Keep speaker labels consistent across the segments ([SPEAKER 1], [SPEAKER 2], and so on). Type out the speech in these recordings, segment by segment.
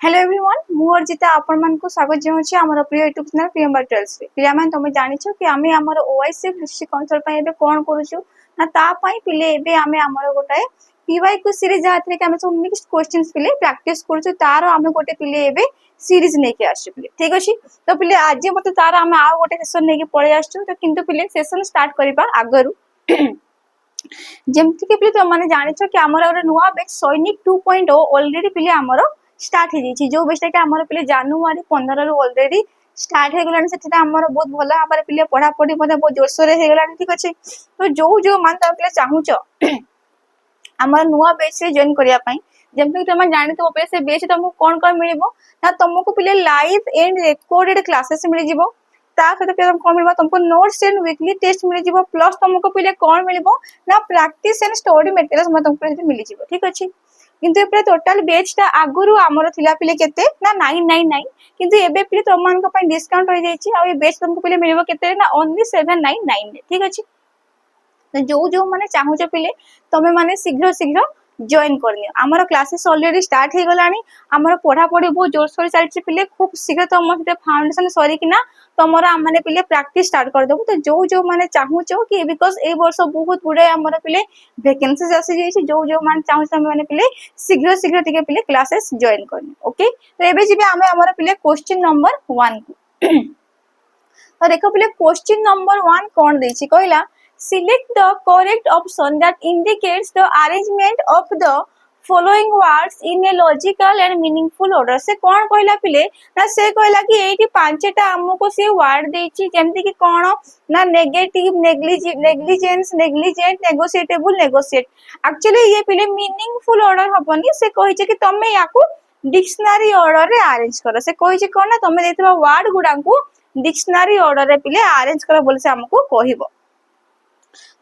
[SPEAKER 1] hello everyone मु अर्जिता आपण मान को स्वागत जनाउछि हमर प्रिय यूट्यूब चैनल प्रियंबर ट्रेल्स रे पिला मान तुम जानिछो कि आमे हमर ओआईसी हिस्ट्री कंसोल पय एबे कोन करूछु ना ता पय पिले एबे आमे हमर गोटाए पीवाईक्यू सीरीज जाथरे कि आमे सब मिक्स्ड क्वेश्चंस पिले प्रैक्टिस करूछु तार आमे गोटे पिले एबे सीरीज नेके आछु पिले ठीक अछि तो पिले आज मते तार आमे आ गोटे सेशन नेके पळे आछु तो किंतु पिले सेशन स्टार्ट करिबा आगरु जेमति के पिले तो माने जानिछो कि हमर नुवा बैच सैनिक 2.0 ऑलरेडी पिले हमर स्टार्ट हो जाइए जो बेचटा के आमर पे जनवरी 15 रु ऑलरेडी स्टार्ट हो गलानी सेटा हमर बहुत भला भाबरे पिले पढ़ा पढ़ी मते बहुत जोरसोरे हो गलानी ठीक अछि तो जो मान त पिले चाहूचो हमर नुवा बैच रे जॉइन करिया पई जेमति तुम जानितो पे से बैच तुमको कोन मिलिबो ना तुमको पिले लाइव एंड रिकॉर्डेड क्लासेस मिल जिवो ता सहित पे कोन मिलबो तुमको नोट्स एंड वीकली टेस्ट मिल जिवो प्लस तुमको पिले कोन मिलिबो ना प्रैक्टिस एंड स्टडी मटेरियल्स मते तुमको मिल जिवो ठीक अछि किंतु एपरे टोटल बैच ता आगुरु हमर थिला पिले केते ना 999 किंतु एबे पिले तमान को पय डिस्काउंट होई जाईची आ ए बैच तुमको पिले मिलबो केते ना ओनली 799 ठीक अछि तो जो माने चाहू जे पिले तमे माने शीघ्र शीघ्र जॉइन करनियो हमर क्लासेस ऑलरेडी स्टार्ट हे गलानी हमर पढ़ा पढ़ी बहुत जोर सोर चलची पिले खूब शीघ्र तम से फाउंडेशन सरी कि ना तमरा माने पिले प्रैक्टिस स्टार्ट कर देबो तो जो माने चाहू छो कि बिकॉज़ ए वर्ष बहुत गुडे हमर पिले वैकेंसीज आसी जाईची जो माने चाहू तमे माने पिले शीघ्र शीघ्र टिके पिले क्लासेस जॉइन करनियो ओके तो एबे जिबे हमर पिले क्वेश्चन नंबर 1 तो देखो पिले क्वेश्चन नंबर 1 कोन देछि कहला select the correct option that indicates the arrangement of the following words in a logical and meaningful order से कौन कहला पिले ना से कहला कि एठी पांचटा हमको से वर्ड देछि जेमति कि कोन ना negative negligence negligent negotiable negotiate actually ये पिले मीनिंगफुल ऑर्डर हबनी से कहिजे कि तमे याकू डिक्शनरी ऑर्डर रे अरेंज करो से कहिजे कोन ना तमे देथिबा वर्ड गुडांकू डिक्शनरी ऑर्डर रे पिले अरेंज करो बोले से हमको कहिबो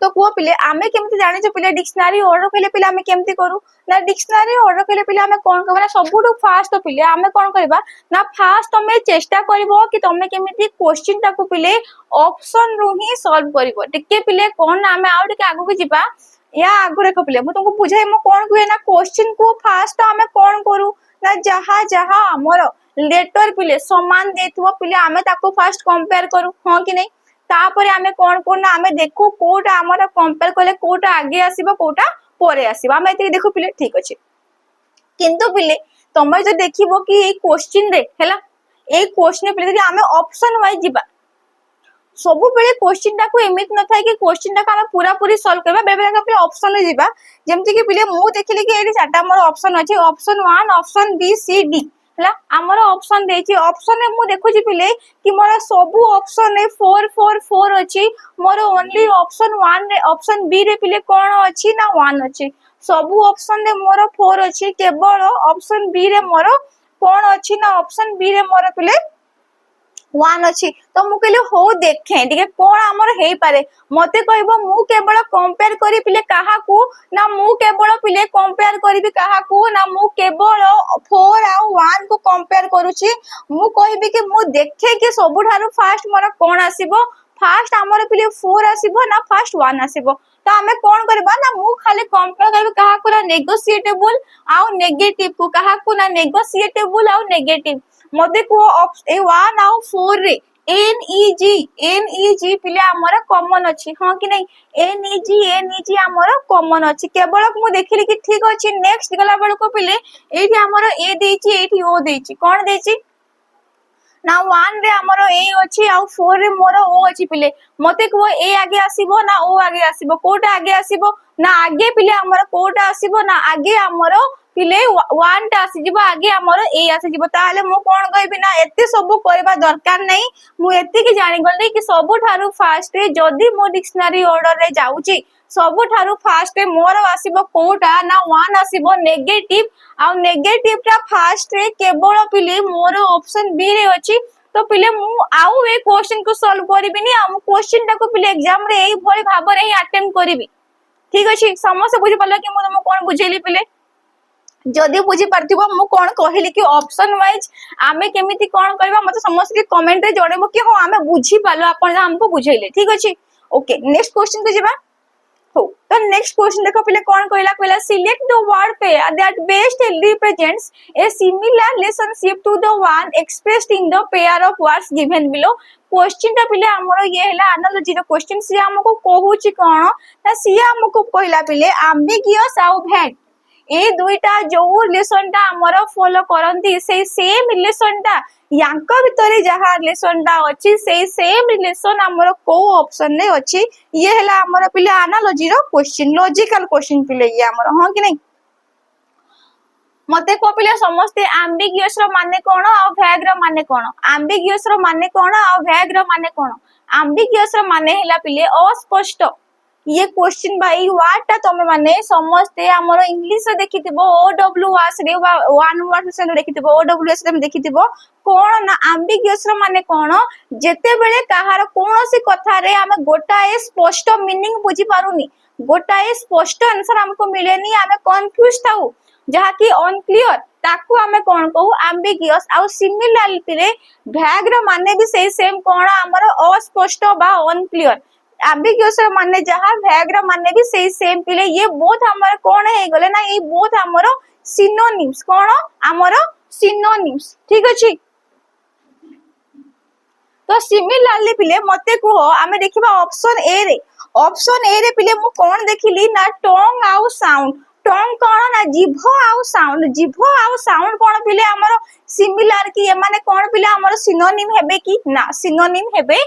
[SPEAKER 1] तो को पिले आमे केमति जाने छ पिले डिक्शनरी ऑर्डर केले पिले आमे केमति करू ना डिक्शनरी ऑर्डर केले पिले आमे कोन करबा सबुटु फास्ट तो पिले आमे कोन करबा ना फास्ट तमे चेष्टा करबो कि तमे केमिति क्वेश्चन ताकू पिले ऑप्शन रु ही सॉल्व करबो टिके पिले कोन आमे आउ टिके आगु के जिबा या आगु रेखो पिले मु तुमको बुझाई मो कोन कुए ना क्वेश्चन को फास्ट आमे कोन करू ना जहा जहा हमर लेटर पिले समान देथुवा पिले आमे ताकू फास्ट कंपेयर करू हां कि नहीं तापर आमे कोन कोन आमे देखो कोटा हमर कंपेयर करले कोटा आगे आसीबो कोटा परे आसीबो आमे एति देखो पिले ठीक अछि किंतु पिले तमे जो देखिबो कि ए क्वेश्चन रे हैला ए क्वेश्चन पिले कि आमे ऑप्शन वाइज जिबा सबु बेले क्वेश्चन टा को एमित न थाय कि क्वेश्चन टा का पूरा पूरी सॉल्व करबा बेबे का पिले ऑप्शन ले जिबा जेमति कि पिले मु देखिले कि एडी चारटा मोर ऑप्शन अछि option 1 option B C D हला हमर ऑप्शन देछि ऑप्शन में मु देखु छी पिले कि मोर सबु ऑप्शन ने 4 4 4 अछि मोर ओनली ऑप्शन 1 रे ऑप्शन बी रे पिले कोन अछि ना 1 अछि सबु ऑप्शन ने मोर 4 अछि केवल ऑप्शन बी रे मोर कोन अछि ना ऑप्शन बी रे मोर पिले 1 अछि तो मु कहले हो देखे ठीक है कोन हमर हेई पारे मते कहबो मु केवल कंपेयर करी पिले काहा को ना मु केवल पिले कंपेयर करिबी काहा को ना मु केवल 4 आ 1 को कंपेयर करूची मु कहबी कि मु देखे कि सबु थारु फास्ट मोर कोन आसीबो फास्ट हमर पिले 4 आसीबो ना फास्ट 1 आसीबो तो हमें कोन करबा ना मु खाली कंपेयर करबी काहा को ना नेगोशिएटेबल आ नेगेटिव को काहा को ना नेगोशिएटेबल आ नेगेटिव मते को ए 1 आ 4 रे NEG पिले हमर कॉमन अछि हां कि नहीं NEG हमर कॉमन अछि केवल मु देखिली कि ठीक अछि नेक्स्ट गला बेल को पिले एठी हमर ए देछि एठी ओ देछि कोन देछि ना 1 रे हमर ए अछि आ 4 रे मोर ओ अछि पिले मते को ए आगे आसीबो ना ओ आगे आसीबो कोटा आगे आसीबो ना आगे पिले हमर कोटा आसीबो ना आगे हमर पिले 1 टा आसी जिवो आगे हमर ए आसी जिवो ताले मु कोन कहबी ना एते सब करबा दरकार नै मु एते कि जानि गले कि सबु थारु फास्ट रे जदी मो डिक्शनरी ऑर्डर रे जाउची सबु थारु फास्ट रे मोर आसीबो कोटा ना 1 आसीबो नेगेटिव आ नेगेटिव टा फास्ट रे केवल पिले मोर ऑप्शन बी रे अछि तो पिले मु आउ ए क्वेश्चन को सॉल्व करबिनी आ मु क्वेश्चन टा को पिले एग्जाम रे एई भली भाबरे ही अटेम्प्ट करबी ठीक अछि समस्त बुझि पल्ला कि मु तुम कोन बुझेली पिले जदी बुझी परथिबो मु कोन कहिली कि ऑप्शन वाइज आमे केमिति कोन करबा मते समस्त के कमेंट रे जणेबो कि हो आमे बुझी पालो आपण हमको बुझैले ठीक अछि ओके नेक्स्ट क्वेश्चन पे जेबा हो तो नेक्स्ट क्वेश्चन देखो पिले कौन कहला कहला select the word pair that best represents a similar relationship to the one expressed in the pair of words given below question टा पिले हमरो ये हैला एनालॉजी रो क्वेश्चन से हमको कहूची कोन ना सी हमको कहला पिले एम्बिगियस आउ भेट ए दुईटा जो रिलेशन टा हमरो फॉलो करंती से सेम रिलेशन टा यांक भितरे जहा रिलेशन टा अछि से सेम रिलेशन हमरो को ऑप्शन ने अछि ये हैला हमरो पिले एनालॉजी रो क्वेश्चन लॉजिकल क्वेश्चन पिले ये हमरो हां कि नहीं मते को पिले समस्ते एम्बिगियस रो माने कोन आ वैग रो माने कोन एम्बिगियस रो माने कोन आ वैग रो माने कोन एम्बिगियस रो माने हैला पिले अस्पष्ट ये क्वेश्चन भाई वर्ड ता तमे माने समस्ते हमरो इंग्लिश रे देखिथिबो ओ डब्ल्यू एस रे वन वर्ड से देखिथिबो ओ डब्ल्यू एस रे देखिथिबो कोन ना एम्बिगियस रो माने कोन जेते बेले कहार कोनोसी कथा रे हम गोटाए स्पष्ट मीनिंग बुझी पारुनी गोटाए स्पष्ट आंसर हमको मिलेनी हमें कंफ्यूज थाउ जहा कि अनक्लियर ताकू हमें कोन कहू एम्बिगियस आ सिमिलरिटी रे भैग रो माने भी सेही सेम कोन हमरो अस्पष्ट बा अनक्लियर एम्बिगियस रो माने जहा भैग रो माने भी सेही सेम पिले ये बोथ हमर कोन हे गले ना ये बोथ हमरो सिनोनिम्स कोन हमरो सिनोनिम्स ठीक अछि तो सिमिलरली पिले मते को हमें देखिबा ऑप्शन ए रे पिले मु कोन देखिली ना टंग आउ साउंड टंग कोन ना जिभ आउ साउंड कोन पिले हमरो सिमिलर कि ये माने कोन पिले हमरो सिनोनिम हेबे कि ना सिनोनिम हेबे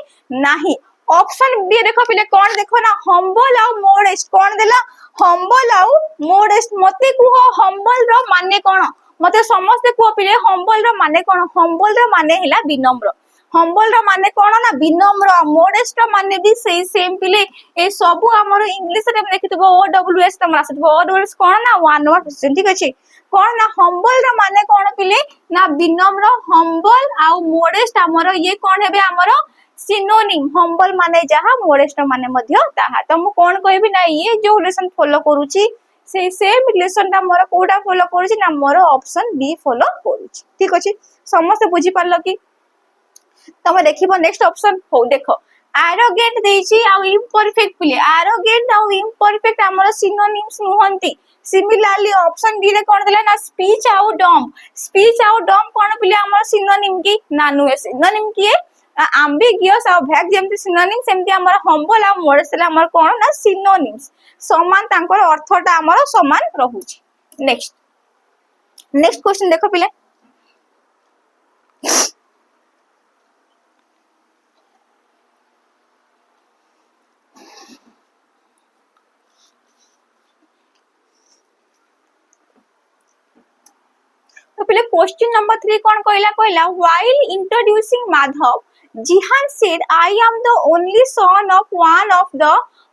[SPEAKER 1] नाही ऑप्शन बी देखो पिले कोन देखो ना हम्बल आउ मोडेस्ट कोन देला हम्बल आउ मोडेस्ट मते को हम्बल रो माने कोन मते समस्त को पिले हम्बल रो माने कोन हम्बल रो माने हैला विनम्र हम्बल रो माने कोन ना विनम्र मोडेस्ट रो माने भी सेही सेम पिले ए सब हमरो इंग्लिश रे देखितबो ओ डब्ल्यू एस तमरा सतबो ओ डब्ल्यू एस कोन ना वन वर्ड क्वेश्चन ठीक अछि कोन ना हम्बल रो माने कोन पिले ना विनम्र हम्बल आउ मोडेस्ट हमरो ये कोन हेबे हमरो सिनोनिम हम्बल माने जहा मोडेस्ट माने मध्य ताहा तो मु कोन कहबी ना ये जो रिलेशन फॉलो करूची से सेम रिलेशन ता मोर कोडा फॉलो करूची ना मोर ऑप्शन बी फॉलो करूची ठीक अछि समस्त बुझी पारलो कि तमे देखिबो नेक्स्ट ऑप्शन हो देखो एरोगेंट देइची आ इम्परफेक्ट पिले एरोगेंट आ इम्परफेक्ट हमर सिनोनिम्स नुहंती सिमिलरली ऑप्शन डी रे कोन देला ना स्पीच आ डम कोन पिले हमर सिनोनिम की ना नुए सिनोनिम की एम्बिगियस आ भैग जेमति सिनोनिम सेमति हमर हम्बल आ मोडेस्ट हमर कोन ना सिनोनिम्स समान तांकर अर्थटा हमर समान रहूची नेक्स्ट क्वेश्चन देखो पिले तो पहले क्वेश्चन नंबर 3 कौन कहला while introducing Madhav Jihan said I am the only son of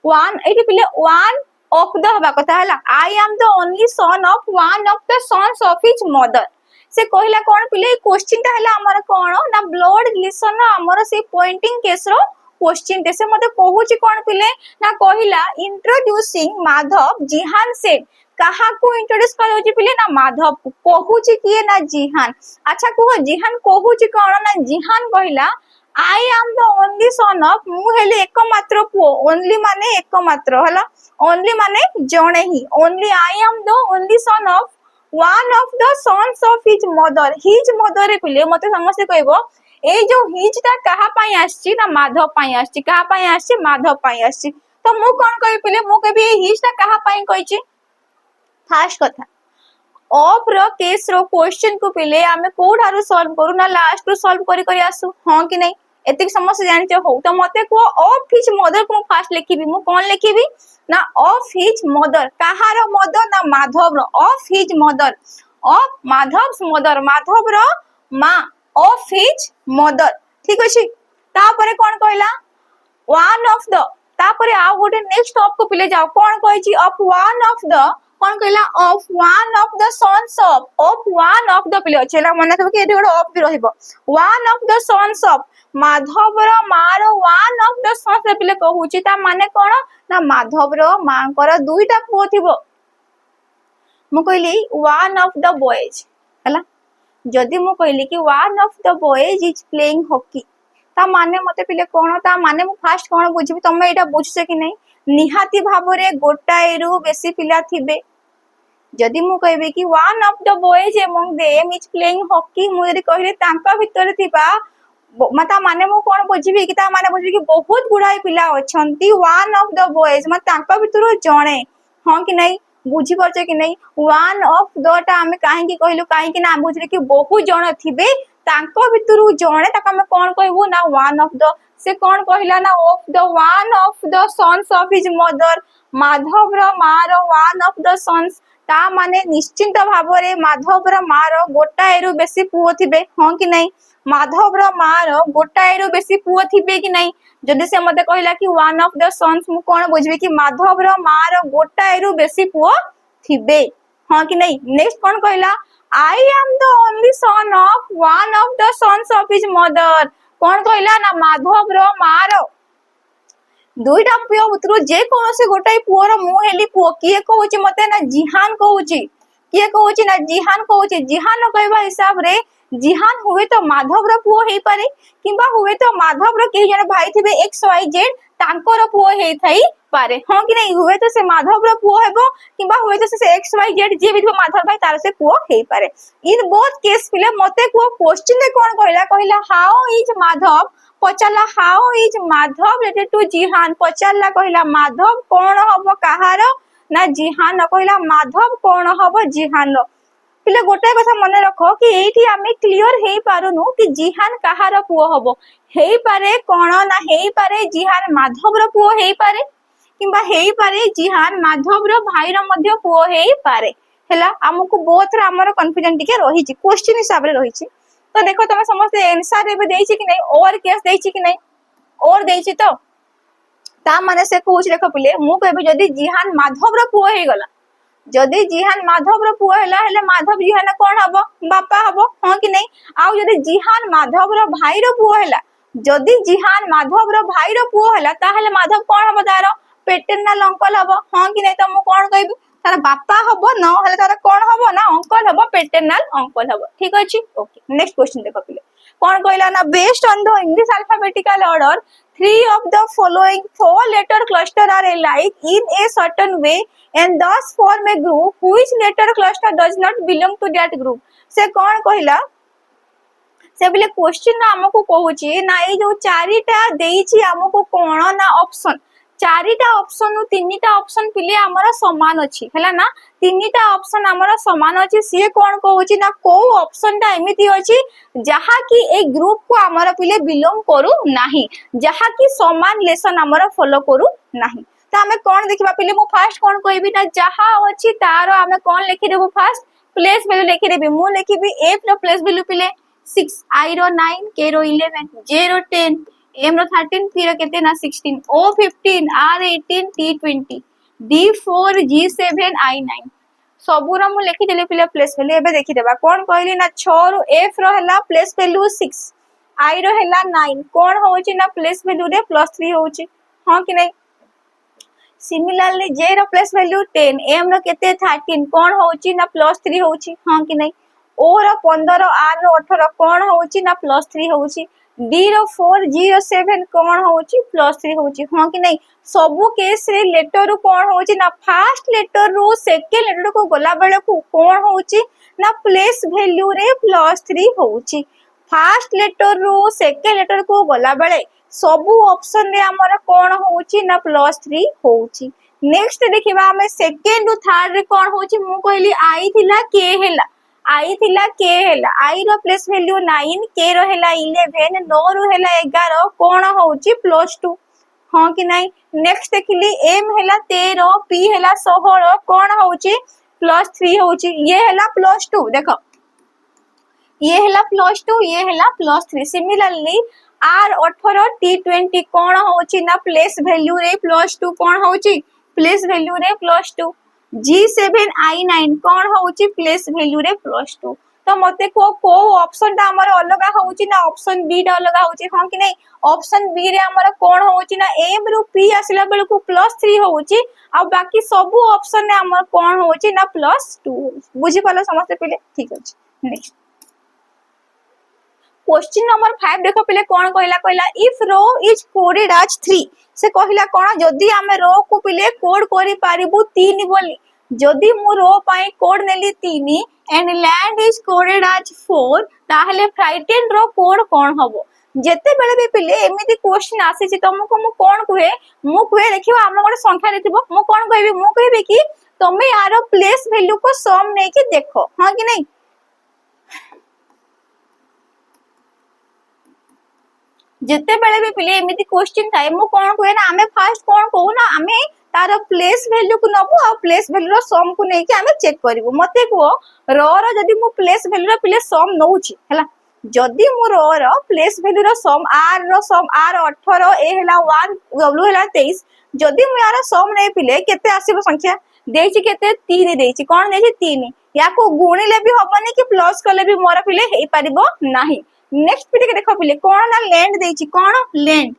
[SPEAKER 1] one एठी पहले one of the हबा कथा हला I am the only son of one of the sons of his mother से कहला कौन पहले क्वेश्चन ता हला हमर कोन ना ब्लड रिलेशन हमर से पॉइंटिंग केस रो क्वेश्चन ते से मते कहूची कौन पहले ना कहला इंट्रोड्यूसिंग माधव जिहान सेड कहा को इंट्रोड्यूस करोची पिले ना माधव कहूची किए ना जिहान अच्छा कहो जिहान कहूची कोन ना जिहान कहला I am the only son of मु हेले एकमात्र पुओ ओनली माने एकमात्र हला ओनली माने जणे he only I am the only son of one of the sons of his mother रे पिले मते समस्त कहबो ए जो हिज ता कहा पई आछि ना माधव पई आछि कहा पई आछि माधव पई आछि तो मु कोन कहि पिले मु कहबी हिज ता कहा पई कहिछि फास्ट कथा ऑफ रो केस रो क्वेश्चन को पिले आमे कोठारो सॉल्व करू ना लास्ट रो सॉल्व करी करी आसु हां कि नहीं एतिक समस्या जानि छ हो तो मते को ऑफ हिज मदर को फास्ट लिखिबी मु कोन लिखिबी ना ऑफ हिज मदर कहारो मदर ना माधव रो of his mother of Madhav's mother Madhav रो मां ऑफ हिज मदर ठीक अछि तापरे कोन कहला वन ऑफ द तापरे आ गोटे नेक्स्ट ऑफ को पिले जाओ कोन कहै छी ऑफ वन ऑफ द कोन कहला of one of the sons of one of the पिले चला मने सब के एठी गोटे ऑफ भी रहिबो one of the sons of Madhav रो मां रो वन ऑफ द सन्स पिले कहूची ता माने कोन ना माधव रो मां कर दुईटा पुओ थिबो मु कहली वन ऑफ द बॉयज हला जदी मु कहली कि one of the boys is playing hockey ता माने मते पिले कोन ता माने मु फास्ट कोन बुझिबी तमे एटा बुझसे कि नहीं निहाती भाबरे गोटाए रु बेसी पिला थिबे जदि मु कहबे कि one of the boys among them is playing hockey मु जदि कहले तांका भितर थिबा मता माने मु कोन बुझिबी कि ता माने बुझिबी कि बहुत गुडाई पिला अछंती वन ऑफ द बॉयज म तांका भितर जणे हां कि नहीं बुझी परछे कि नहीं वन ऑफ द टा हमें काहे कि कहलु काहे कि ना बुझले कि बहुत जण थिबे तांका भितर जणे ताका हम कोन कहबो ना वन ऑफ द से कोन कहला ना of the one of the sons of his mother Madhav रो मार वन ऑफ द सन्स ता माने निश्चिंत भाबरे माधव रो मार गोटाए रु बेसी पुओ थिबे हां कि नहीं माधव रो मार गोटाए रु बेसी पुओ थिबे कि नहीं जदि से मते कहला कि वन ऑफ द सन्स मु कोन बुझबे कि माधव रो मार गोटाए रु बेसी पुओ थिबे हां कि नहीं नेक्स्ट कोन कहला I am the only son of one of the sons of his mother कोन कहला ना माधव रो मार दुईटा पुओ भुतरु जे कोनोसी गोटाई पुओर मु हेली पुओ किए कहूची मते ना जिहान कहूची किए कहूची ना जिहान कहूची जिहान कहबा हिसाब रे जिहान हुए तो माधव रो पुओ हेई पारे किबा हुए तो माधव रो केही जने भाई थिबे एक्स वाई जेड तांकर पुओ हेई थाई पारे हां कि नहीं हुए तो से माधव रो पुओ हेबो किबा हुए तो से एक्स वाई जेड जे भी माधव भाई तार से पुओ हेई पारे इन बोथ केस पिले मते को क्वेश्चन रे कोन कहला हाउ इज माधव पचाला how is Madhav related to जिहान पचाला कहला माधव कोन हबो कहार ना जिहान कहला माधव कोन हबो जिहान पिले गोटे कथा मने रखो कि एठी आमे क्लियर हेई पारुनु कि जिहान कहार पुओ हबो हेई पारे कोन ना हेई पारे जिहान माधव रो पुओ हेई पारे किबा हेई पारे जिहान माधव रो भाई रो मध्ये पुओ हेई पारे हैला हमकु बोथ रा हमर कन्फ्यूजन टिके रही छि क्वेश्चन हिसाब रे रही छि तो देखो तुम समस्त आंसर एबे देछि कि नहीं और केस देछि कि नहीं और देछि तो ता माने से कहूछ देखो पिले मु कहबे जदी जिहान माधव रो पुओ हे गला जदी जिहान माधव रो पुओ हैला हेले माधव जिहान कोन हबो बापा हबो हां कि नहीं आउ जदी जिहान माधव रो भाई रो पुओ हैला जदी जिहान माधव रो भाई रो पुओ हैला ता हेले माधव कोन हबो तारो पेटर्नल अंकल हबो हां कि नहीं तो मु कोन कहबी तार बापा हबो न हेले तार कोन हबो ना अंकल हबो पेटर्नल अंकल हबो ठीक अछि ओके नेक्स्ट क्वेश्चन देखो पिले कोन कहला ना based on the English alphabetical order three of the following four letter cluster are alike in a certain way and thus form a group which letter cluster does not belong to that group से कोन कहला से बिले question ना हमको कहूची ना ए जो चारिटा देइची हमको कोन ना ऑप्शन चारिटा ऑप्शन नु तीनटा ऑप्शन पिले हमर समान अछि हैला ना तीनटा ऑप्शन हमर समान अछि से कोन कहूची ना को ऑप्शन ता एमिति अछि जहा कि ए ग्रुप को हमर पिले बिलोंग करू नाही जहा कि समान लेसन हमर फॉलो करू नाही त हमें कोन देखिबा पिले मु फर्स्ट कोन कहबी ना जहा अछि तारो हमें कोन लिखि देबो फर्स्ट प्लेस वैल्यू लिखि देबी मु लिखिबी ए रो प्लेस वैल्यू पिले 6 आई रो 9 के रो 11 जे रो 10 एम रो 13 फिर केते ना 16 ओ 15 आर 18 टी 20 डी 4 जी 7 आई 9 सबु रो मु लिखि देले पिले प्लेस वैल्यू एबे देखि देबा कोन कहली ना 6 रो एफ रो हला प्लेस वैल्यू 6 आई रो हला 9 कोन होउची ना प्लेस वैल्यू रे +3 होउची हां कि नहीं सिमिलरली जे रो प्लेस वैल्यू 10 एम रो केते 13 कोन होउची ना +3 होउची हां कि नहीं ओ रो 15 आर रो 18 कोन होउची ना +3 होउची डी रो 4 जी रो 7 कोन होउची +3 होउची हां कि नहीं सबु केस रे लेटर रो कोन होउची ना फर्स्ट लेटर रो सेकंड लेटर को गोला बेले को कोन होउची ना प्लेस वैल्यू रे +3 होउची फर्स्ट लेटर रो सेकंड लेटर को गोला बेले सबु ऑप्शन रे हमर कोन होउची ना +3 होउची नेक्स्ट देखिबा हमें सेकंड रो थर्ड रे कोन होउची मु कहली आई थिला के हेला आई थिला के हेला आई रो प्लेस वैल्यू 9 के रो हेला 11 नो रो हेला 11 कोन होउची +2 हां कि नहीं नेक्स्ट देखिली एम हेला 13 पी हेला 16 कोन होउची +3 होउची ये हेला +2 देखो ये हेला +2 ये हेला +3 सिमिलरली आर 18 टी 20 कोन होउची ना प्लेस वैल्यू रे +2 कोन होउची प्लेस वैल्यू रे +2 G7 I9 कोन होउची प्लेस वैल्यू रे +2 तो मते को ऑप्शन ता हमर अलगा होउची ना ऑप्शन बी ता अलगा होउची हां कि नहीं ऑप्शन बी रे हमर कोन होउची ना एम रो पी आसिला बेल को +3 होउची आ बाकी सब ऑप्शन रे हमर कोन होउची ना +2 बुझी पालो समस्त पिले ठीक अछि नेक्स्ट क्वेश्चन नंबर 5 देखो पिले कौन कहला कहला if row is coded as 3 से कहला कौन जदी आमे रो को पिले कोड करि पारिबु 3 बोली जदी मु रो पाई कोड नेली 3 and land is coded as 4 ताहले फ्राइटेन रो कोड कौन हबो जेते बेले भी पिले एमिति क्वेश्चन आसी छि तुमको मु कोन कुहे देखियो हम गोटे संख्या देथिबो मु कोन कहबी मु कहबी कि तमे यार प्लेस वैल्यू को सम नै कि देखो हां कि नहीं जिते बेले भी पिले एमिति क्वेश्चन थाए मु कोन कहे ना हमें फर्स्ट कोन कहू ना हमें तार प्लेस वैल्यू को नबु आ प्लेस वैल्यू रो सम को नै कि हमें चेक करबो मते को रो रो जदी मु प्लेस वैल्यू रो पिले सम नउची हला जदी मु रो रो प्लेस वैल्यू रो सम आर रो सम आर 18 ए हला 1 w हला 23 जदी मु यार सम नै पिले केते आसीबो संख्या देछि केते 3 देछि कोन देछि 3 या को गुणिले भी होबनी कि प्लस करले भी मोर पिले हेई परिबो नाही नेक्स्ट पिटे के देखो पिले कौन ना लैंड देछि कौन लैंड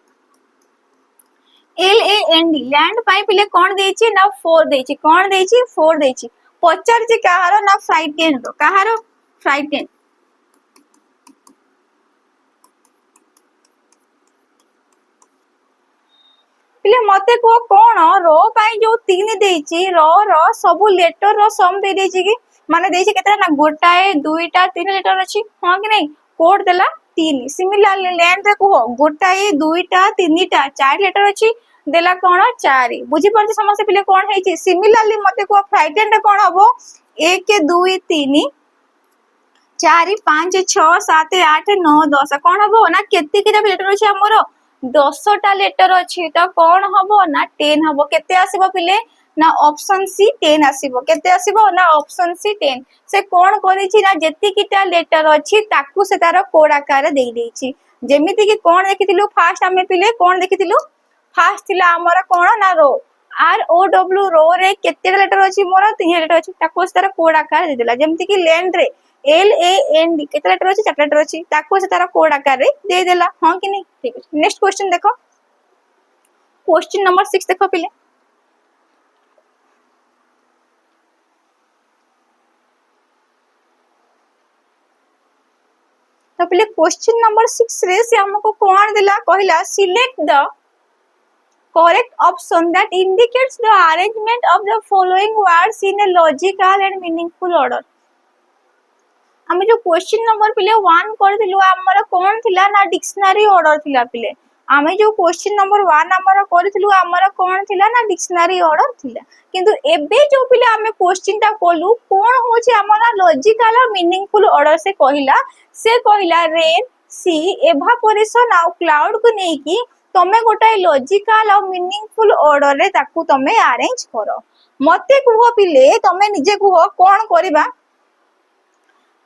[SPEAKER 1] LAND लैंड पाई पिले कौन देछि ना 4 देछि कौन देछि 4 देछि पचार जे कहारो ना फ्राइटेन रो कहारो फ्राइटेन पिले मते को कौन रो पाई जो 3 देछि रो सब लेटर रो सम दे देछि कि माने देछि केतरा ना गोटाए दुईटा 3 लेटर अछि हां कि नहीं कोड देला 3 सिमिलरली लैंड रे को गोटाए दुईटा 3टा 4 लेटर अछि देला कोन 4 बुझी परछ समस्या पिले कोन हेछि सिमिलरली मते को फ्राइटेन रे कोन हबो 1 2 3 4 5 6 7 8 9 10 कोन हबो ना केते किटा लेटर अछि हमरो 10टा लेटर अछि त कोन हबो ना 10 हबो केते आसीबो पिले ना ऑप्शन सी 10 आसीबो केते आसीबो ना ऑप्शन सी 10 से कोन करि छि ना जेति किटा लेटर अछि ताकू से तार कोड आकार देई देई छि जेमिति कि कोन देखितिलु फास्ट हमें पिले कोन देखितिलु फास्ट थिला हमर कोन ना रो ROW रो रे केते लेटर अछि मोर 3 लेटर अछि ताकू से तार कोड आकार दे देला जेमिति कि लैंड रे LAND केते लेटर अछि 4 लेटर अछि ताकू से तार कोड आकार रे दे देला हां कि नहीं ठीक अछि नेक्स्ट क्वेश्चन देखो क्वेश्चन नंबर 6 देखो पिले तो पहले क्वेश्चन नंबर 6 रे से हमको कौन दिला कहला select the correct option that indicates the arrangement of the following words in a logical and meaningful order हम जो क्वेश्चन नंबर पहले 1 कर दिलु हमर कौन थिला ना डिक्शनरी ऑर्डर थिला पहले आमे जो क्वेश्चन नंबर 1 हमर करथिलु हमर कौन थिला ना डिक्शनरी ऑर्डर थिला किंतु एबे जो पहले आमे क्वेश्चन ता कोलु कोन होछि हमर लॉजिकल और मीनिंगफुल ऑर्डर से कहला रेन सी एवापोरेशन आ क्लाउड को नै कि तमे गोटाय लॉजिकल और मीनिंगफुल ऑर्डर रे ताकू तमे अरेंज करो मते कुहो पिले तमे निजे कुहो कोन करबा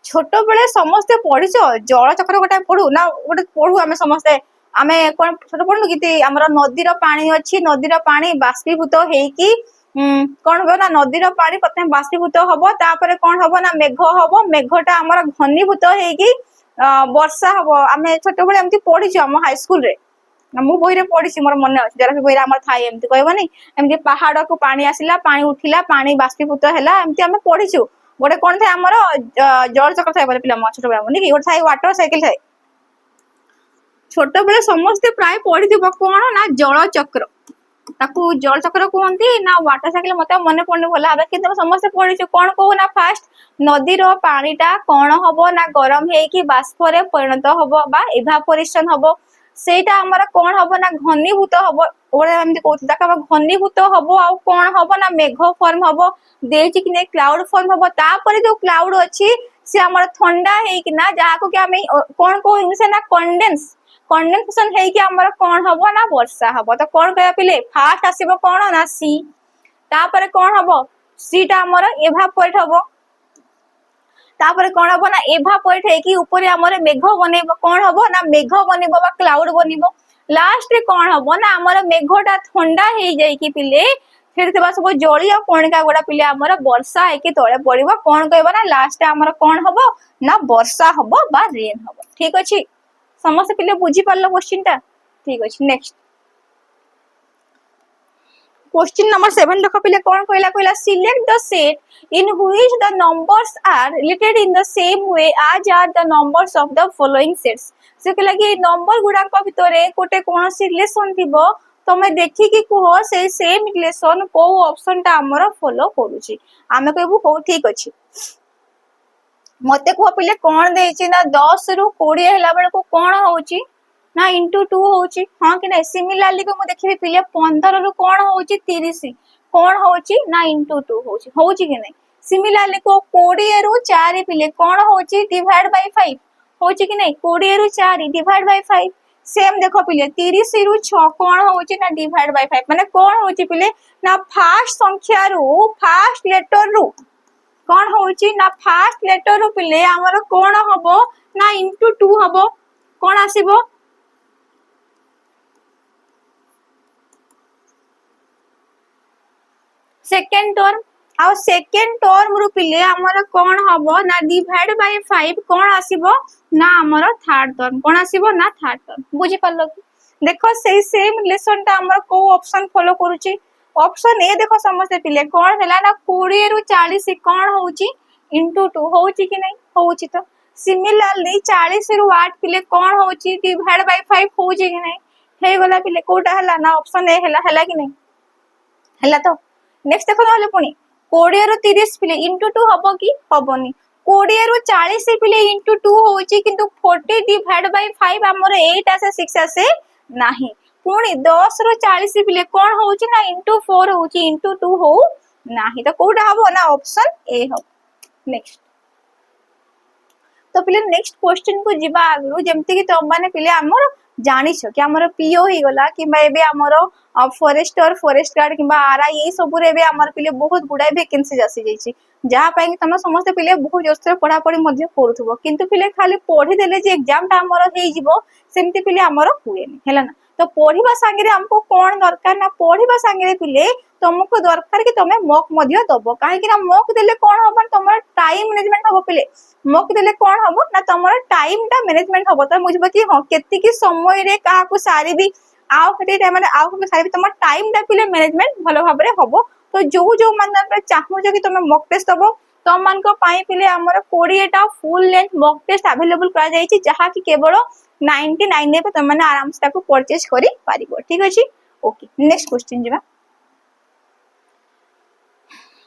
[SPEAKER 1] छोट बेले समस्त पढिछ जल चक्र गोटाय पढु ना गोटे पढु आमे समस्त आमे कोन छोट पढनु किते हमर नदी रो पानी अछि नदी रो पानी बाष्पीभूत हेकी कोन हो ना नदी रो पानी प्रथम बाष्पीभूत हबो तापर कोन हबो ना मेघ हबो मेघटा हमर घनीभूत हेकी वर्षा हबो आमे छोट बेले एमति पढिछ हम हाई स्कूल रे मु बही रे पढिछि मोर मन अछि जरा बही रे हमर थाय एमति कहबो नै एमति पहाड़ को पानी आसिला पानी उठिला पानी बाष्पीभूत हैला एमति आमे पढिछु गोटे कोन थाय हमर जल चक्र थाय पिला म छोट बेले नै गोटे थाय वाटर साइकिल थाय छोट बेले समस्त प्राय पढि दिबो कोन ना जल चक्र ताकू जल चक्र कहंती ना वाटर साइकिल मते मन पड़ने भला हबे कि समस्त पढिछु कोन कहू ना फास्ट नदी रो पानीटा कोन हबो ना गरम हेकी बाष्प रे परिणत हबो बा इवापोरेशन हबो सेटा हमर कोन हबो ना घनीभूत हबो ओरे हमति कहू ताका घनीभूत हबो आ कोन हबो ना मेघ फॉर्म हबो देछि कि ने क्लाउड फॉर्म हबो तापर जो क्लाउड अछि से हमर ठंडा हेकी ना जाहा को कि हमें कोन कहू से ना कंडेंसेशन है कि हमर कोन हबो ना वर्षा हबो तो कोन कहया पिले फास्ट आसीबो कोन ना सी तापर कोन हबो सीटा हमर एवापोरेट हबो तापर कोन हबो ना एवापोरेट है कि ऊपर हमर मेघ बनेबो कोन हबो ना मेघ बनेबो बा क्लाउड बनेबो लास्ट रे कोन हबो ना हमर मेघटा ठंडा हे जाई कि पिले फिर से सब जलिया कणिका गोडा पिले हमर वर्षा है कि तळे पड़िबो कोन कहबो ना लास्ट हमर कोन हबो ना वर्षा हबो बा रेन हबो ठीक अछि समस्त पिले बुझी पारलो क्वेश्चन ता ठीक अछि नेक्स्ट क्वेश्चन नंबर 7 देखो पिले कौन कहला कहला select the set in which the numbers are related in the same way as are the numbers of the following sets से कहला कि नंबर गुडा को भितरे कोटे कोनोसी रिलेशन थिबो तमे देखि कि कहो से सेम रिलेशन को ऑप्शन ता हमर फॉलो करूची आमे कहबो हो ठीक अछि मते को पिले कोन देछि ना 10 रु 20 हला बेले को कोन होउची ना इंटू 2 होउची हां कि नहीं सिमिलरली को मु देखिबी पिले 15 रु कोन होउची 30 कोन होउची ना इंटू 2 होउची कि नहीं सिमिलरली को 20 रु 4 पिले कोन होउची डिवाइड बाय 5 होउची कि नहीं 20 रु 4 डिवाइड बाय 5 सेम देखो पिले 30 रु 6 कोन होउची ना डिवाइड बाय 5 माने कोन होउची पिले ना फर्स्ट संख्या रु फर्स्ट लेटर रु कोन होउची ना फर्स्ट लेटर रु पिले हमर कोन हबो ना इंटू 2 हबो कोन आसीबो सेकेंड टर्म आउ सेकेंड टर्म रु पिले हमर कोन हबो ना डिवाइड बाय 5 कोन आसीबो ना हमर थर्ड टर्म कोन आसीबो ना थर्ड टर्म बुझि पल्लो कि देखो सेही सेम रिलेशन ता हमर को ऑप्शन फॉलो करूची ऑप्शन ए देखो समझते पिले कोन हैला ना 20 रु 40 कोन होउची इंटू 2 होउची कि नहीं होउची तो सिमिलरली 40 रु 8 पिले कोन होउची डिवाइड बाय 5 होउची कि नहीं हे गला पिले कोटा हला ना ऑप्शन ए हला कि नहीं हला तो नेक्स्ट देखो ना पुणी 20 रु 30 पिले इंटू 2 हबो कि हबोनी 20 रु 40 पिले इंटू 2 होउची किंतु 40 डिवाइड बाय 5 हमर 8 आसे 6 आसे नाही पुणी 10 रु 40 पिले कोन होउची ना इंटू 4 होउची इंटू 2 हो नाही तो कोटा हबो ना ऑप्शन ए हो नेक्स्ट तो पिले नेक्स्ट क्वेश्चन को जिबा आगु जेमति कि तुम माने पिले हमर जानि छ कि हमर पीओ ही गला कि एबे हमर फॉरेस्टर फॉरेस्ट गार्ड किबा आरआई ए सब रे एबे हमर पिले बहुत गुडा वैकेंसी आसी जाई छी जहा पई कि तुम समस्त पिले बहुत जोस्तर पढ़ा पढ़ी मध्ये करूथबो किंतु पिले खाली पढ़ी देले जे एग्जाम ता हमर हेई जिवो सेमति पिले हमर हुएनी हैला ना तो पढ़िबा संगे रे हमको कोन दरकार ना पढ़िबा संगे रे पिले तुमको दरकार कि तमे मॉक मध्ये दबो काहे कि ना मॉक देले कोन होबन तमर टाइम मैनेजमेंट होबो पिले मॉक देले कोन होबो ना तमर टाइम टा मैनेजमेंट होबो त मुझबो कि हां केति कि समय रे काहा को सारी भी आउ कटी टाइम माने आउ को सारी भी तमर टाइम टा पिले मैनेजमेंट भलो भाबरे होबो तो जो मन चाहू जे कि तमे मॉक टेस्ट दबो तम मान को पाई पिले हमर 20 टा full length mock test available करा जाई छी जहा कि केवल 99 ने पे तमने आराम से ताको परचेज करि पारिबो ठीक अछि ओके नेक्स्ट क्वेश्चन जिबा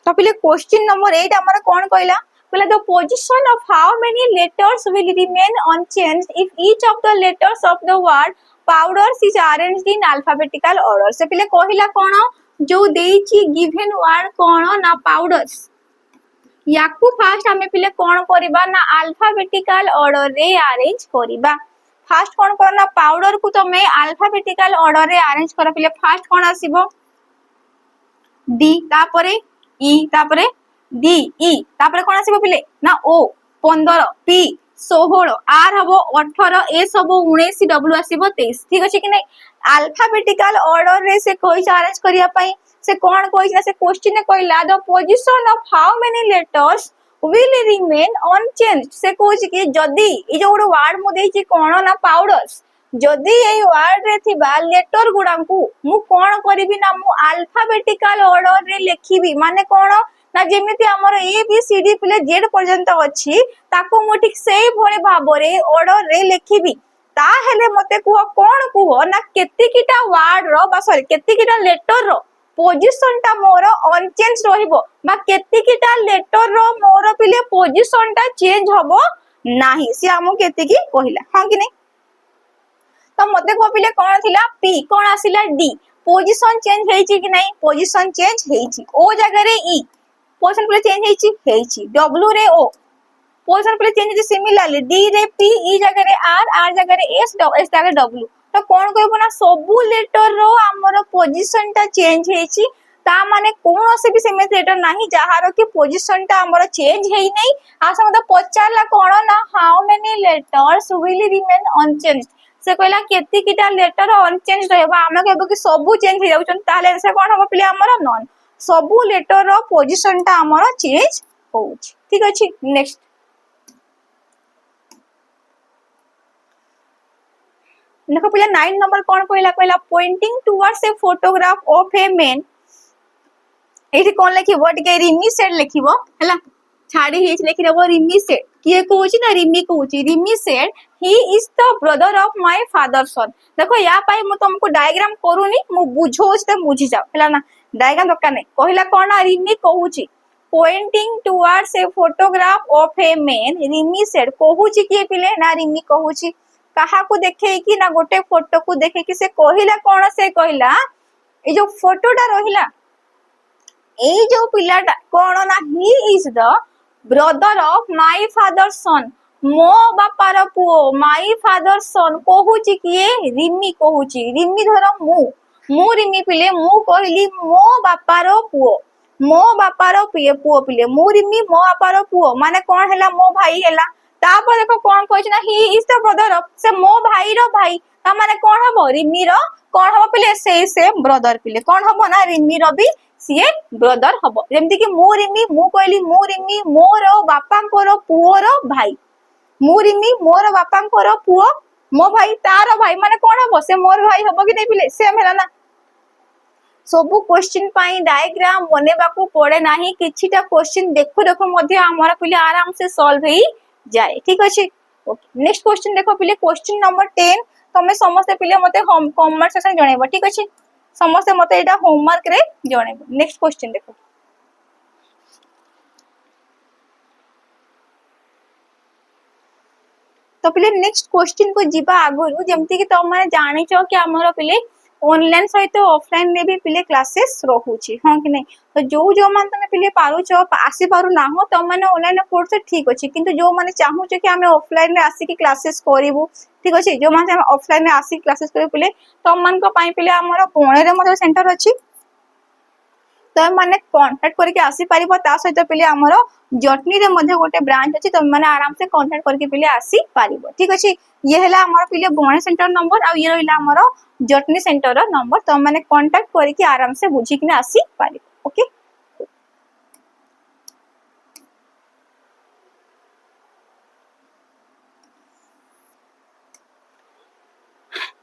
[SPEAKER 1] तो पिले क्वेश्चन नंबर 8 हमर कोन कहला कहला the position of how many letters will remain unchanged if each of the letters of the word powders is arranged in alphabetical order से पिले कहिला कोन जो देछि गिवन वर्ड कोन ना पाउडर्स याकू फास्ट हमें पिले कोन करबा ना अल्फाबेटिकल ऑर्डर रे अरेंज करबा फास्ट कोन करना पाउडर को तमे अल्फाबेटिकल ऑर्डर रे अरेंज कर पिले फास्ट कोन आसीबो डी तापरे ई तापरे डी ई तापरे कोन आसीबो पिले ना ओ 15 पी 16 आर हबो 18 ए सबो 19 डब्ल्यू आसीबो 23 ठीक अछि कि नै अल्फाबेटिकल ऑर्डर रे से कोइ अरेंज करिया पई से कोन कोइ ना से क्वेश्चन ने कहला the position of how many letters will remain unchanged से कोछि कि जदी ई जो वर्ड मु देछि कोन ना पाउडर्स जदी ए वर्ड रे थिबा लेटर गुडांकू मु कोन करबी ना मु अल्फाबेटिकल ऑर्डर रे लिखिबी माने कोन ना जेमिति हमर ए बी सी डी प्ले जेड पर्यंत अछि ताको मु ठीक सेही भले भाबरे ऑर्डर रे लिखिबी ता हेले मते कोन ना केतिकिटा वर्ड रो बा सॉरी केतिकिटा लेटर रो पोजीशन टा मोर अनचेंज रहिबो बा केतिकिटा लेटर रो मोर पिले पोजीशन टा चेंज हबो नाही से हमो केतिकी कहिला हां कि नै तो मते को पिले कोन थिला पी कोन आसिला डी पोजीशन चेंज हेछि कि नै पोजीशन चेंज हेछि ओ जगह रे ई पोजीशन पिले चेंज हेछि डब्ल्यू रे ओ पोजीशन पिले चेंज हेछि सिमिलरली डी रे पी ई जगह रे आर जगह रे एस जगह डब्ल्यू तो कोन कहबो ना सबु लेटर रो हमर पोजीशन टा चेंज हेछि ता माने कोन से भी सेमे लेटर नाही जहारो कि पोजीशन टा हमर चेंज हेइ नै आ समझ पचारला कोन ना how many letters will remain unchanged से कहला केति किटा लेटर अनचेंज रहबा हम कहबो कि सबु चेंज हे जाउछन ताले से कोन हो पिले हमर नन सबु लेटर रो पोजीशन टा हमर चेंज होउछ ठीक अछि नेक्स्ट देखो पिला 9 नंबर कोन कहला pointing towards a photograph of a man एठी कोन लिखिबो टिके रिमी सेड लिखिबो हला छाड़ी हिच लिखि देबो रिमी सेड किए कहूची ना रिमी कहूची Rimi said he is the brother of my father son देखो या पाई मु तुमको डायग्राम करूनी मु बुझोच त बुझी जाओ हला ना डायग्राम दरकार नहीं कहला कोन ना रिमी कहूची pointing towards a photograph of a man Rimi said कहूची किए पिले ना रिमी कहूची कहा को देखे कि ना गोटे फोटो को देखे कि से कहिला कोन से कहिला ए जो फोटोटा रहिला ए जो पिलाटा कोन ना he is the brother of my father son मो बापार पुओ माय फादर सन कहूची किए रिमी कहूची रिमी धर मु रिमी पिले मु कहली मो बापार पुओ मो बापार पुओ पिले मु रिमी मो बापार पुओ माने कोन हैला मो भाई हैला तापर देखो कोन कहछ ना he is the brother of से मो भाई रो भाई ता माने कोन हबो रिमी रो कोन हबो पिले से ब्रदर पिले कोन हबो ना रिमी रो भी सीए ब्रदर हबो जेमति कि मु रिमी मु कहली मु रिमी मोर बापांकर पुओर भाई मु रिमी मोर बापांकर पुओ मो भाई तार भाई माने कोन हबो से मोर भाई हबो कि नै पिले सेम हैला ना सबु क्वेश्चन पाई डायग्राम बनेबा को पड़े नाही किछिटा क्वेश्चन देखो देखो मध्ये हमर पिले आराम से सॉल्व हेई जाए ठीक अछि ओके नेक्स्ट क्वेश्चन देखो पिले क्वेश्चन नंबर 10 तमे समस्त पिले मते होम कमेंट सेक्शन जणेबो ठीक अछि समस्त मते एटा होमवर्क रे जणेबो नेक्स्ट क्वेश्चन देखो तो पिले नेक्स्ट क्वेश्चन को जीवा आगुरु जेमति कि तम माने जानिचो कि हमर पिले ऑनलाइन सहित ऑफलाइन में भी पिले क्लासेस रहुची हां कि नहीं तो जो मान तमे पिले पारुचो आसी पारु ना हो तम माने ऑनलाइन कोर्स से ठीक अछि किंतु जो माने चाहू कि हमें ऑफलाइन में आसी कि क्लासेस करिवु ठीक अछि जो माने हम ऑफलाइन में आसी क्लासेस करिवु पिले तम मान को पाई पिले हमर पुणे रे मते सेंटर अछि तो माने कांटेक्ट करके आसी पारिबो ता सहित पिले हमर जटनी रे मध्ये गोटे ब्रांच अछि तम माने आराम से कांटेक्ट करके पिले आसी पारिबो ठीक अछि ये हला हमर पिले पुणे सेंटर नंबर आ ये रहला हमर जटनी सेंटर नंबर तम माने कांटेक्ट करके आराम से बुझी कि आसी पारिबो ओके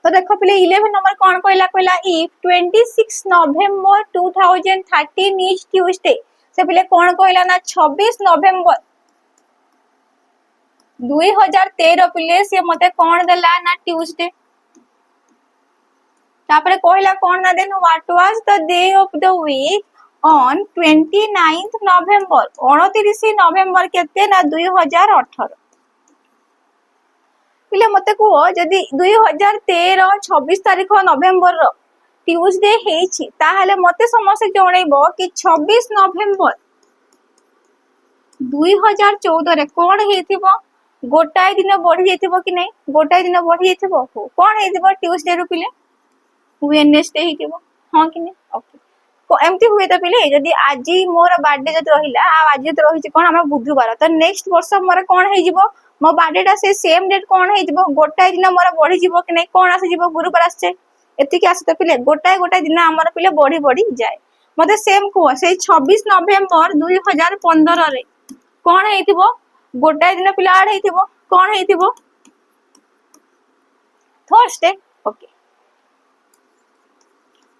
[SPEAKER 1] तो देखो पहले 11 नंबर कौन कहला इफ 26 नवंबर 2013 इज ट्यूसडे से पहले कौन कहला ना 26 नवंबर 2013 पहले से मते कौन देला ना ट्यूसडे तापरे कहला कौन ना then what was the day of the week on 29th November 29 नवंबर केते ना 2018 पिले मते को जदी 2013 26 तारिख नवंबर रो ट्यूसडे हेछि ताहले मते समस्त जणैबो कि 26 नवंबर 2014 रे कोन हेथिबो गोटाय दिन बढ़ी जेथिबो कि नै गोटाय दिन बढ़ी जेथिबो कोन हेथिबो ट्यूसडे रो पिले वेडनेसडे हेथिबो हां कि नै ओके को एमती हुए त पिले जदी आजी मोर बर्थडे जदी रहिला आ आजी त रहिछि कोन हमर बुधवार त नेक्स्ट वर्ष मोर कोन हेजिबो मो बर्थडे टा से सेम डेट कोन हेजिबो गोटाय दिन मोर बढ़ी जिवो कि नै कोन आसी जिवो गुरुवार आछे एति कि आसी त पिले गोटाय दिन हमर पिले बढ़ी जाय मते सेम को से 26 नवंबर 2015 रे कोन हेतिबो गोटाय दिन पिले आड हेतिबो कोन हेतिबो थर्सडे ओके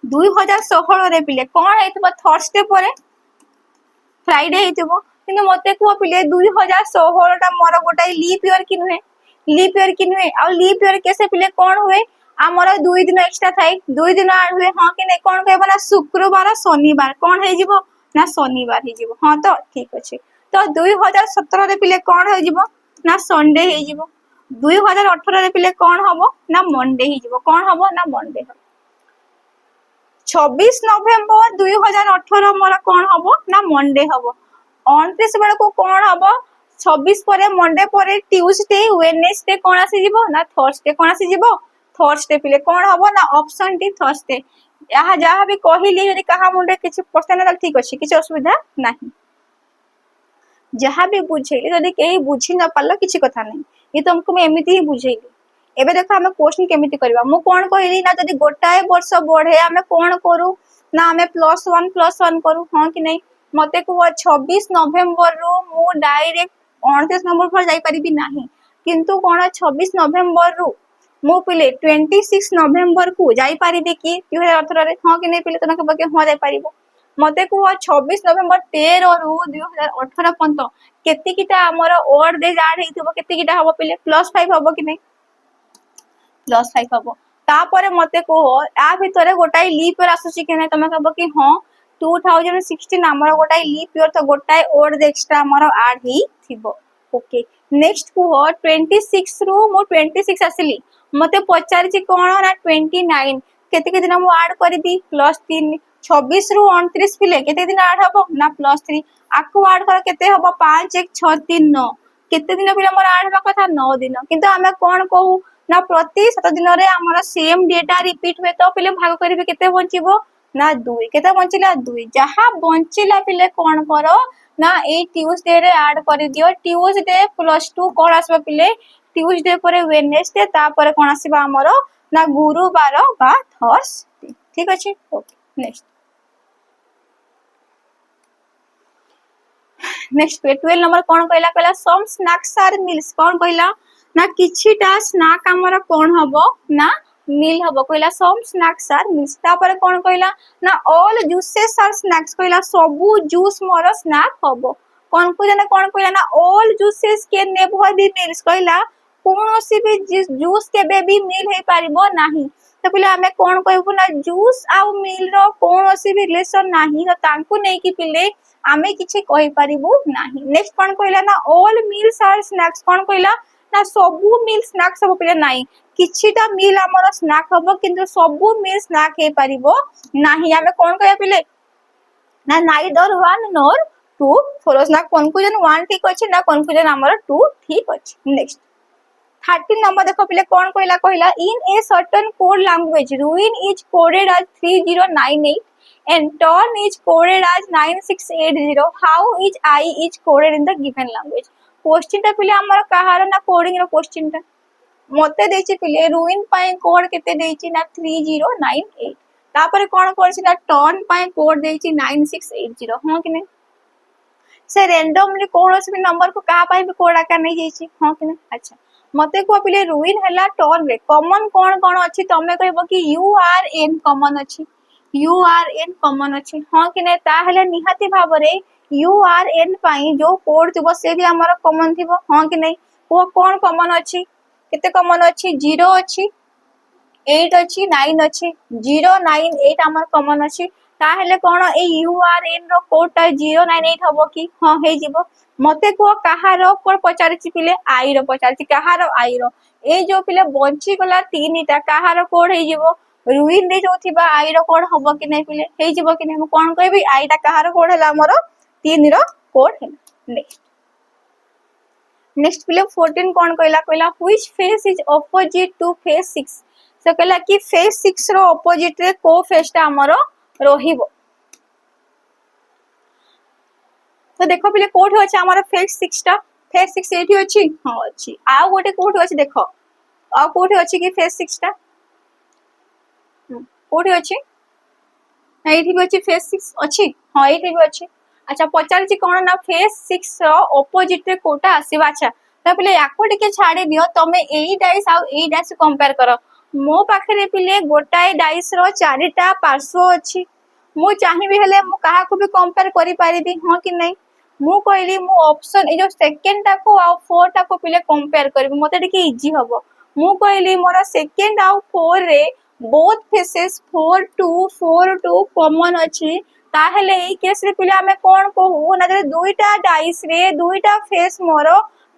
[SPEAKER 1] 2016 रे पिले कोन हेतिबो थर्सडे परे फ्राइडे हेतिबो किंतु मते को पिले 2016 टा मोर गोटाय लीप ईयर कि नुहे आ लीप ईयर कैसे पिले कोन हुए हमर 2 दिन एक्स्ट्रा थाई 2 दिन आड हुए हां कि नै कोन कहबो ना शुक्रवार शनिवार कोन हे जिवो ना शनिवार हे जिवो हां तो ठीक अछि तो 2017 रे पिले कोन हे जिवो ना संडे हे जिवो 2018 रे पिले कोन हबो ना मंडे हे जिवो कोन हबो ना मंडे 26 नवंबर 2018 मोर कोन हबो ना मंडे हबो 29 बेला को कोन हबो 26 परे मंडे परे ट्यूसडे वेडनेसडे कोन आसी जिवो ना थर्सडे कोन आसी जिवो थर्सडे पिले कोन हबो ना ऑप्शन डी थर्सडे यहा जहा भी कहिली यदि कहा मुंडे किछि क्वेश्चन ना ठीक अछि किछि असुविधा नाही जहा भी बुझेली यदि केही बुझी न पालो किछि कथा नाही ये तुमको मैं एमिति ही बुझेली एबे देखो हमें क्वेश्चन केमिति करबा मु कोन कहिली ना यदि गोटाए वर्ष बढ़े हमें कोन करू ना हमें +1 करू हां कि नहीं मते को 26 नवंबर रो मु डायरेक्ट 29 नंबर पर जाई परिबी नाही किंतु कोन 26 नवंबर रो मु पिले 26 नवंबर को जाई परिबे कि 2018 रे हां कि नहीं पिले तनके बके हां जाई परिबो मते को 26 नवेम्बर 13 रु 2018 पर्यंत केतिकिटा हमर ओड दे ऐड हेइथबो केतिकिटा हबो पिले +5 हबो कि नै +5 हबो तापरे मते को आ भितरे गोटाई लीप ईयर आसुची कि नै तमे कहबो कि हां 2016 हमर गोटाई लीप ईयर तो गोटाई ओड दे एक्स्ट्रा हमर ऐड हेइ थिबो ओके नेक्स्ट को 26 रु मो 26 आसिली मते पचारि छी कोन ना 29 केते के दिन मु ऐड करबी +3 26 रु 29 पिले केते दिन ऐड हबो ना +3 आकु ऐड कर केते हबो 5 1 6 3 9 केते दिन पिले मोर ऐड हबा कथा 9 दिन किंतु हमें कोन कहू ना प्रति 7 दिन रे हमर सेम डेटा रिपीट हुए तो पिले भाग करबे केते बंचिबो ना 2 केते बंचिला 2 जहा बंचिला पिले कोन करो ना ए ट्यूसडे रे ऐड कर दियो ट्यूसडे +2 कोन आसबा पिले ट्यूसडे परे वेडनेसडे तापर कोन आसीबा हमरो ना गुरुवार बा थर्सडे ठीक अछि ओके नेक्स्ट 12 नंबर कोन कहला सम स्नैक्स आर मील्स कोन कहला ना किछिटा स्नैक हमर कोन हबो ना मील हबो कहला सम स्नैक्स आर मील्स तापर कोन कहला ना ऑल जूसेस आर स्नैक्स कहला सबु जूस मोर स्नैक हबो कन्फ्यूजन कोन कहला ना ऑल जूसेस के नेवर बी मील्स कहला कोनोसी भी जूस के बेबी मील हे पारिबो नाही तो पिले हमें कोन कहबो ना जूस आ मील रो कोनोसी भी रिलेशन नाही तो तांकु नै कि पिले आमे किछि कहि पारिबो नाही नेक्स्ट कोन कहला ना ऑल मील्स आर स्नैक्स कोन कहला ना सबु मील स्नैक्स सब पिले नाही किछिटा मील हमर स्नैक हबो किंतु सबु मील स्नैक हे पारिबो नाही हमें कोन कहया पिले ना नाइदर वन नोर टू फोरोस ना कन्फ्यूजन 1 ठीक अछि ना कन्फ्यूजन हमर 2 ठीक अछि नेक्स्ट 13 नंबर देखो पिले कोन कहला in a certain code language ruin is coded as 3098 and turn is coded as 9680 how is I is coded in the given language question ता पिले हमर कहार ना कोडिंग रो क्वेश्चन ता मते देछि पिले ruin पय कोड केते देछि ना 3098 तापर कोन करछि ना टर्न पय कोड देछि 9680 हां कि नै से रैंडमली कोनोसी भी नंबर को कहा पाई भी कोड आका नै जाइछि हां कि नै अच्छा मते को पिले रुइन हला टर्न रे कॉमन कोन कोन अछि तमे कहबो कि यू आर एन कॉमन अछि यू आर एन कॉमन अछि हां कि नै ता हले निहाती भाबरे यू आर एन पई जो कोड थिबो से भी हमर कॉमन थिबो हां कि नै वो कोन कॉमन अछि केते कॉमन अछि 0 अछि 8 अछि 9 अछि 098 हमर कॉमन अछि ता हले कोन ए यू आर एन रो कोड ता 098 हबो कि हां हे जिवो मते को कहारो कोन पचारछि पिले आई रो पचारछि कहारो आई रो ए जो पिले बंची गला तीनटा कहारो कोड हे जिवो रुइन रे जो थिबा आई रो कोड हबो कि नै पिले हे जिवो कि नै हम कोन कहबी आईटा कहारो कोड हला हमरो 3 रो कोड है नेक्स्ट पिले 14 कोन कहला which face is opposite to face 6 से कहला कि फेस 6 रो ऑपोजिट रे को फेसटा हमरो रहिबो तो देखो पिले कोठी अछि हमर फेस 6 एठी अछि हां अछि आ गोटे कोठी अछि देखो आ कोठी अछि कि फेस 6 टा कोठी अछि एठी भी अछि फेस 6 अछि हां एठी भी अछि अच्छा पचार छी कोन ना फेस 6 रो ऑपोजिट रे कोटा आसीबा अच्छा त पिले याको टिके छाडी दियो तमे एई डाइस आ एई डाइस कंपेयर करो मो पाखरे पिले गोटाई डाइस रो चारिटा पार्श्व अछि मु चाहि भी हेले मु काहा को भी कंपेयर करि पारिबी हां कि नै मु कहली मु ऑप्शन ए जो सेकंड टा को आ 4 टा को पिले कंपेयर करबी मते टिके इजी हबो मु कहली मोर सेकंड आ 4 रे बोथ फेसेस 4 2 कॉमन अछि ताहेले ए केस रे पिले हमें कोन कहू ना जे दुईटा डाइस रे दुईटा फेस मोर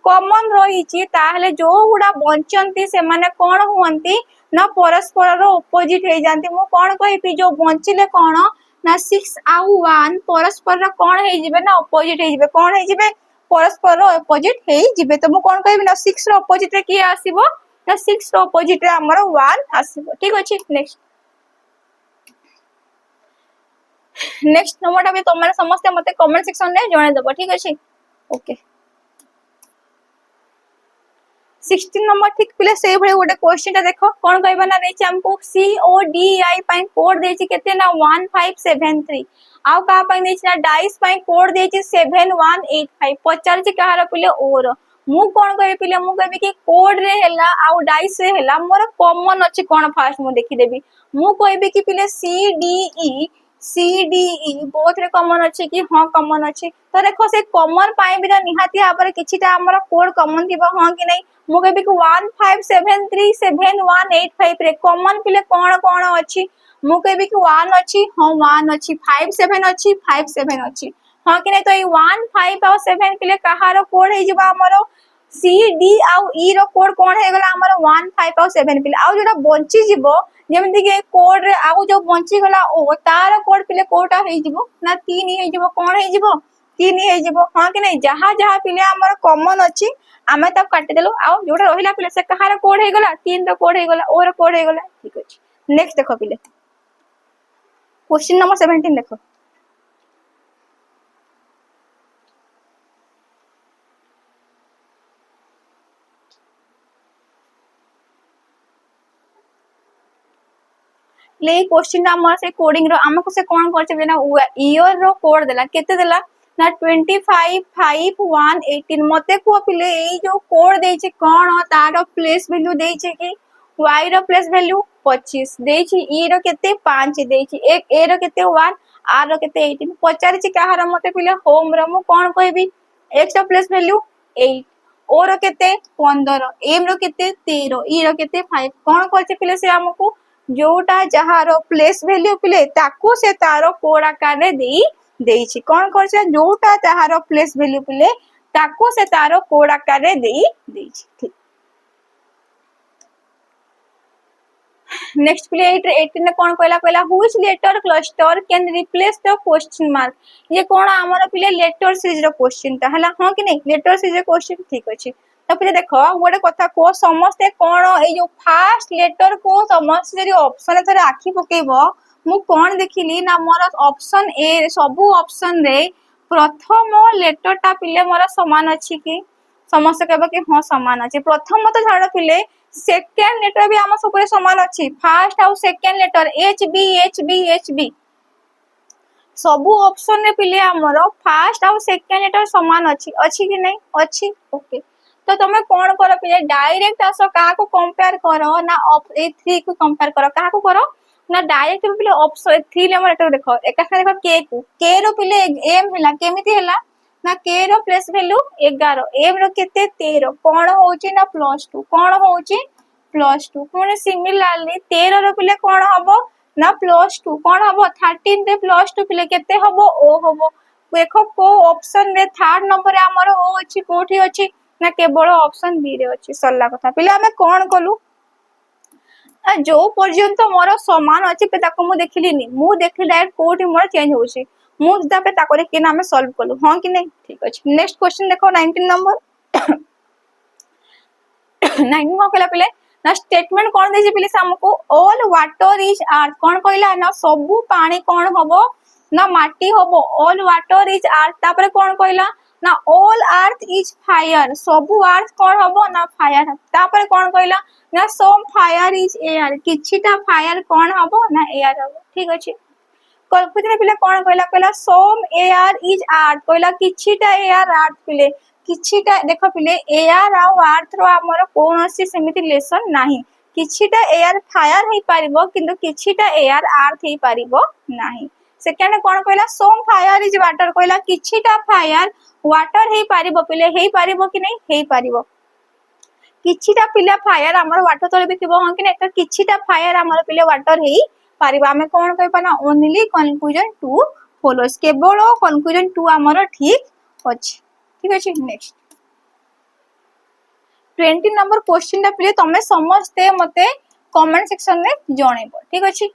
[SPEAKER 1] कॉमन रहिछि ताहेले जो गुडा बंचंती से माने कोन हुअंती ना परस्पर रो ऑपोजिट हे जानती मु कोन कहिबी जो बंचिले कोन ना 6 आउ 1 परस्पर रो कोन हे जिवे ना ऑपोजिट हे जिवे कोन हे जिवे परस्पर रो ऑपोजिट हे जिवे तो मु कोन कहिबी ना 6 रो ऑपोजिट रे की आसीबो ना 6 रो ऑपोजिट रे हमर 1 आसीबो ठीक अछि नेक्स्ट नंबरटा भी तुम समस्त मते कमेंट सेक्शन में जणे देबो ठीक अछि ओके 16 नंबर ठीक पिले से भले गोटे क्वेश्चन देखो कोन कहबा ना देछि हमको CODI पई कोड देछि केते ना 1573 आउ का पई देछि ना डाइस पई कोड देछि 7185 पचार छी कहार पिले और मु कोन कहबी पिले मु कहबी कि कोड रे हैला आउ डाइस रे हैला मोर कॉमन अछि कोन फास्ट मु देखि देबी मु कहबी कि पिले CDE C D E both रे कॉमन अछि कि हां कॉमन अछि तो देखो से कॉमन पाए भी निहाती आपर किछिटा हमर कोड कॉमन थिबा हां कि नहीं मु कहबी कि 1573718 रे कॉमन पिले कोन कोन अछि मु कहबी कि 1 अछि हां 1 अछि 57 अछि 57 अछि हां कि नहीं तो ई 1 5 और 7 पिले कहारो कोड हे जिबा हमरो सी डी आउ ई रो कोड कोन हे गला हमर 1 5 और 7 पिले आउ जोटा बंची जिवो जेमति के कोड रे आउ जो बंची गला ओ तार कोड पिले कोटा हे जिवो ना 3 हे जिवो कोन हे जिवो 3 हे जिवो हां कि नहीं जहां जहां पिले हमर कॉमन अछि आमे तब काटि देलो आउ जोटा रहिला पिले से कहार कोड हे गला 3 रो कोड हे गला और कोड हे गला ठीक अछि नेक्स्ट देखो पिले क्वेश्चन नंबर 17 देखो ले क्वेश्चन हमर से कोडिंग रो हमको से कोन करछे ना ईयर रो कोड देला केते देला ना 255118 मते को पिले ए जो कोड देछि कोन तारो प्लेस वैल्यू देछि कि y रो प्लेस वैल्यू 25 देछि e रो केते 5 देछि एक a रो केते 1 r रो केते 18 पचारि छि कहार मते पिले होम रो मु कोन कहबी x रो प्लेस वैल्यू 8 o रो केते 15 m रो केते 13 e रो केते 5 कोन करछि पिले से हमको जोटा जहारो प्लेस वैल्यू पिले ताकू से तारो कोड आकार रे देइछि कोन करछे जोटा जहारो प्लेस वैल्यू पिले ताकू से तारो कोड आकार रे देइछि ठीक नेक्स्ट प्ले 18 ने कोन कहला कहला which letter cluster can replace the question mark ये कोन हमर पिले लेटर सीरीज रो क्वेश्चन ता हला हां कि नहीं लेटर सीरीज क्वेश्चन ठीक अछि तो फिर देखो गोटे कथा को समस्ते कोन ए जो फास्ट लेटर को समस्त जरी ऑप्शन थरे आखी पकेबो मु कोन देखिली ना मोर ऑप्शन ए सबु ऑप्शन रे प्रथम लेटर ता पिले मोर समान अछि कि समस्त कहबो कि हां समान अछि प्रथम तो छाड़ पिले सेकंड लेटर भी हम सबरे समान अछि फर्स्ट और सेकंड लेटर एच बी सबु ऑप्शन रे पिले हमर फर्स्ट और सेकंड लेटर समान अछि कि नहीं अछि ओके तो तुम कौन कर पिले डायरेक्ट आस का कंपेयर करो ना ए 3 को कंपेयर करो का करो ना डायरेक्ट पिले ऑप्शन 3 ले लेटर देखो एका सारे देखो के रो पिले एम हला केमिति हला ना के रो प्लेस वैल्यू 11 एम रो केते 13 कोन होउची ना +2 कोन होउची +2 कोन सिमिलरली 13 रो पिले कोन हबो ना +2 कोन हबो 13 रे +2 पिले केते हबो ओ हबो देखो को ऑप्शन रे थर्ड नंबर हमर ओ अछि कोठी अछि ना केवल ऑप्शन बी रे अछि सल्ला कथा पिले हमें कोन कलु जो पर्यंत मोर समान अछि पे ताको मु देखिलिनी मु देखि डायरेक्ट कोठी मोर चेंज होउछि मु दा पे ताको रे केना हमें सॉल्व कलु हां कि नहीं ठीक अछि नेक्स्ट क्वेश्चन देखो 19 नंबर 19 को कहला पिले ना स्टेटमेंट कोन देछि पिले हमको ऑल वाटर इज अर्थ कोन कहला ना सबु पानी कोन हबो ना माटी हबो ऑल वाटर इज अर्थ तापर कोन कहला ना ऑल अर्थ इज फायर सबु अर्थ कोन हबो ना फायर तापर कोन कहला ना सम फायर इज एयर किछिटा फायर कोन हबो ना एयर हबो ठीक अछि कल्पना पिले कोन कहला कहला सम एयर इज अर्थ कहला किछिटा एयर अर्थ पिले किछिटा देखो पिले एयर आ अर्थ रो हमर कोनोसी समिति रिलेशन नाही किछिटा एयर फायर हे पारिबो किंतु किछिटा एयर अर्थ हे पारिबो नाही सेकेंड कोन कहला सम फायर इज वाटर कहला किछिटा फायर वाटर हे पारिबो पिले हे पारिबो कि नहीं हे पारिबो किछिटा पिले फायर हमर वाटर तळे बिथिबो हां कि नहीं तो किछिटा फायर हमर पिले वाटर हे पारिबो हमें कोन कहबा ना ओनली कंक्लूजन 2 फॉलोस केवल कंक्लूजन 2 हमर ठीक अछि ठीक अछि नेक्स्ट 20 नंबर क्वेश्चन ता प्लीज तमे समझते मते कमेंट सेक्शन में जणेबो ठीक अछि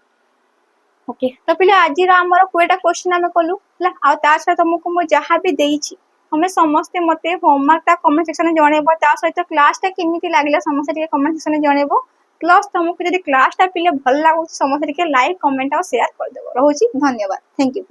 [SPEAKER 1] ओके तो पहले आज रा हमर कोएटा क्वेश्चन हमें कलु ला आ ता से तुमको मु जहां भी देइछि हमें समझते मते होमवर्क ता कमेंट सेक्शन में जणेबो ता सहित क्लास ता किमिति लागला समस्त के कमेंट सेक्शन में जणेबो प्लस तुमको यदि क्लास ता पिले भल लागो समस्त के लाइक कमेंट और शेयर कर देबो रहउछि धन्यवाद थैंक यू